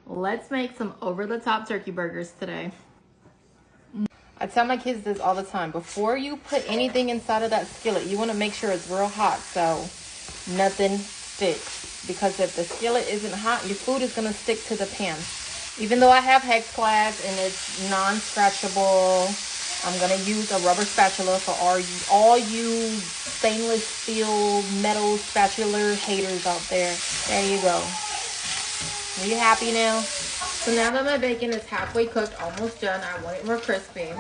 Let's make some over-the-top turkey burgers today. I tell my kids this all the time. Before you put anything inside of that skillet, you want to make sure it's real hot so nothing sticks. Because if the skillet isn't hot, your food is going to stick to the pan. Even though I have hex class and it's non-scratchable, I'm going to use a rubber spatula for all you stainless steel metal spatula haters out there. There you go. Are you happy now? So now that my bacon is halfway cooked, almost done, I want it more crispy.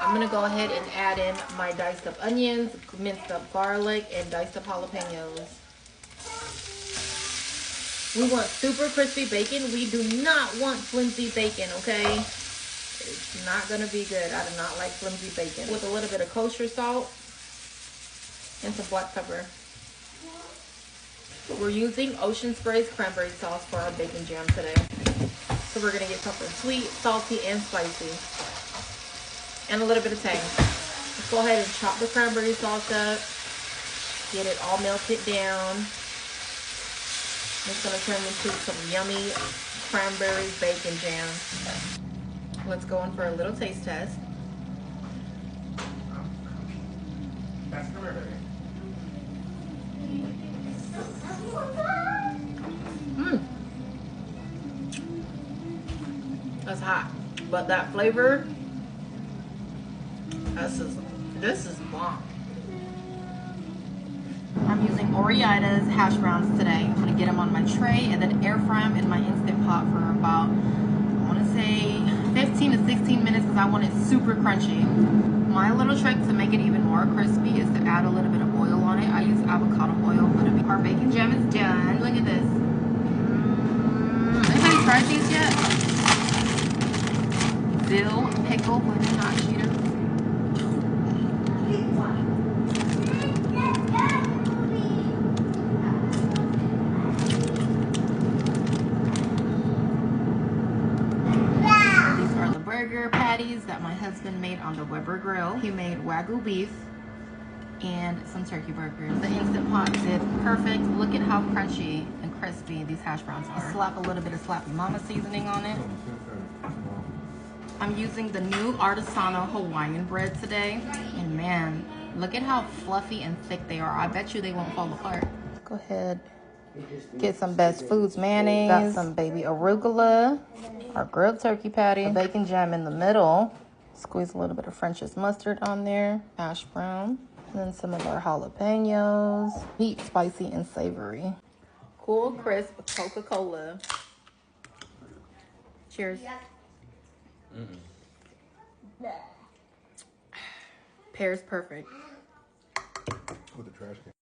I'm going to go ahead and add in my diced up onions, minced up garlic, and diced up jalapeños. We want super crispy bacon. We do not want flimsy bacon, okay? It's not going to be good. I do not like flimsy bacon. With a little bit of kosher salt and some black pepper. We're using Ocean Spray's cranberry sauce for our bacon jam today. So we're gonna get something sweet, salty, and spicy. And a little bit of tang. Let's go ahead and chop the cranberry sauce up. Get it all melted down. It's gonna turn into some yummy cranberry bacon jam. Let's go in for a little taste test. That's Cranberry. That's hot, but that flavor, this is bomb. I'm using Oreita's hash browns today. I'm gonna get them on my tray and then air fry them in my Instant Pot for about, I wanna say 15 to 16 minutes because I want it super crunchy. My little trick to make it even more crispy is to add a little bit of oil on it. I use avocado oil, but our bacon jam is done. Look at this. Anybody tried these yet? Dill pickle with hot Cheetos. These are the burger patties that my husband made on the Weber grill. He made Wagyu beef and some turkey burgers. The Instant Pot did perfect. Look at how crunchy and crispy these hash browns are. Slap a little bit of Slappy Mama seasoning on it. I'm using the new Artisano Hawaiian bread today. And man, look at how fluffy and thick they are. I bet you they won't fall apart. Go ahead, get some Best Foods mayonnaise. Got some baby arugula, our grilled turkey patty, a bacon jam in the middle. Squeeze a little bit of French's mustard on there, hash brown. And then some of our jalapenos. Heat, spicy, and savory. Cool, crisp Coca-Cola. Cheers. Pairs perfect. With the trash can.